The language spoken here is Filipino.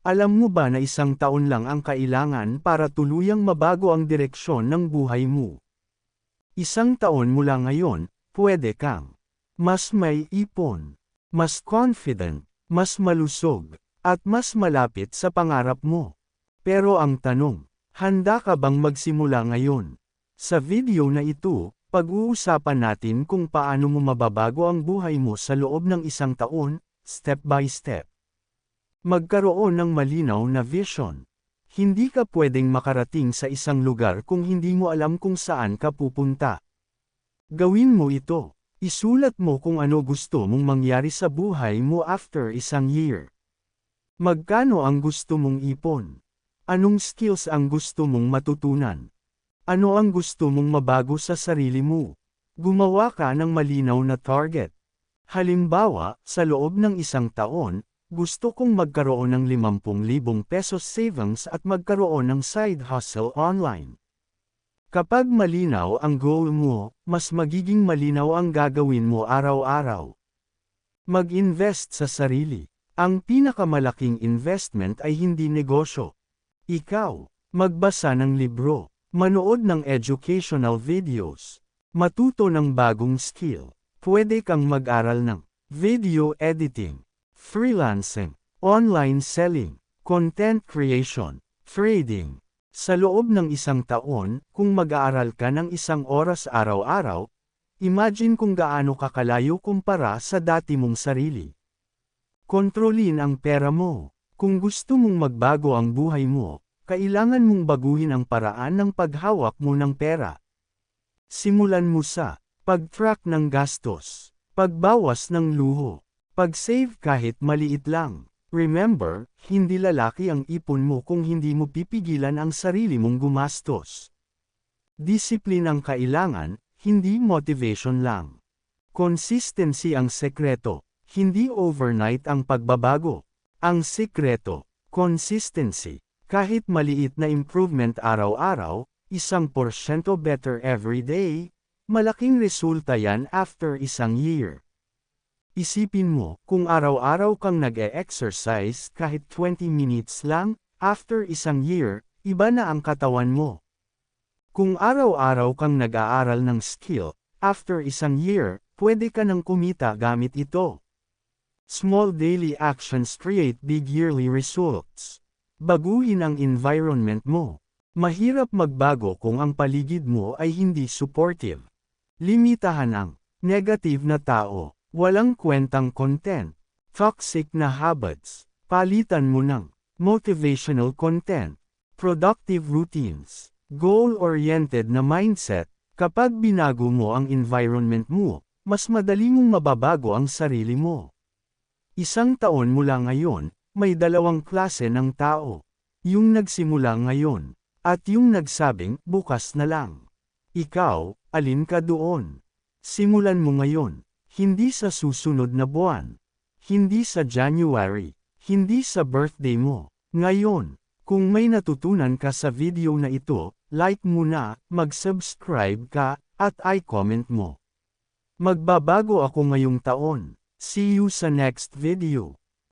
Alam mo ba na isang taon lang ang kailangan para tuluyang mabago ang direksyon ng buhay mo? Isang taon mula ngayon, pwede kang mas may ipon, mas confident, mas malusog, at mas malapit sa pangarap mo. Pero ang tanong, handa ka bang magsimula ngayon? Sa video na ito, pag-uusapan natin kung paano mo mababago ang buhay mo sa loob ng isang taon, step by step. Magkaroon ng malinaw na vision. Hindi ka pwedeng makarating sa isang lugar kung hindi mo alam kung saan ka pupunta. Gawin mo ito. Isulat mo kung ano gusto mong mangyari sa buhay mo after isang year. Magkano ang gusto mong ipon? Anong skills ang gusto mong matutunan? Ano ang gusto mong mabago sa sarili mo? Gumawa ka ng malinaw na target. Halimbawa, sa loob ng isang taon, gusto kong magkaroon ng 50,000 pesos savings at magkaroon ng side hustle online. Kapag malinaw ang goal mo, mas magiging malinaw ang gagawin mo araw-araw. Mag-invest sa sarili. Ang pinakamalaking investment ay hindi negosyo. Ikaw, magbasa ng libro, manood ng educational videos, matuto ng bagong skill. Pwede kang mag-aral ng video editing, freelancing, online selling, content creation, trading. Sa loob ng isang taon, kung mag-aaral ka ng 1 oras araw-araw, imagine kung gaano ka kalayo kumpara sa dati mong sarili. Kontrolin ang pera mo. Kung gusto mong magbago ang buhay mo, kailangan mong baguhin ang paraan ng paghawak mo ng pera. Simulan mo sa pag-track ng gastos, pagbawas ng luho, pag-save kahit maliit lang. Remember, hindi lalaki ang ipon mo kung hindi mo pipigilan ang sarili mong gumastos. Discipline ang kailangan, hindi motivation lang. Consistency ang sekreto, hindi overnight ang pagbabago. Ang sekreto, consistency. Kahit maliit na improvement araw-araw, 1% better every day, malaking resulta yan after isang year. Isipin mo, kung araw-araw kang nag-e-exercise kahit 20 minutes lang, after isang year, iba na ang katawan mo. Kung araw-araw kang nag-aaral ng skill, after isang year, pwede ka nang kumita gamit ito. Small daily actions create big yearly results. Baguhin ang environment mo. Mahirap magbago kung ang paligid mo ay hindi supportive. Limitahan ang negative na tao. Walang kwentang content, toxic na habits, palitan mo ng motivational content, productive routines, goal-oriented na mindset. Kapag binago mo ang environment mo, mas madali mong mababago ang sarili mo. Isang taon mula ngayon, may 2 klase ng tao. Yung nagsimula ngayon, at yung nagsabing bukas na lang. Ikaw, alin ka doon? Simulan mo ngayon. Hindi sa susunod na buwan. Hindi sa January. Hindi sa birthday mo. Ngayon, kung may natutunan ka sa video na ito, like mo na, mag-subscribe ka, at i-comment mo. Magbabago ako ngayong taon. See you sa next video.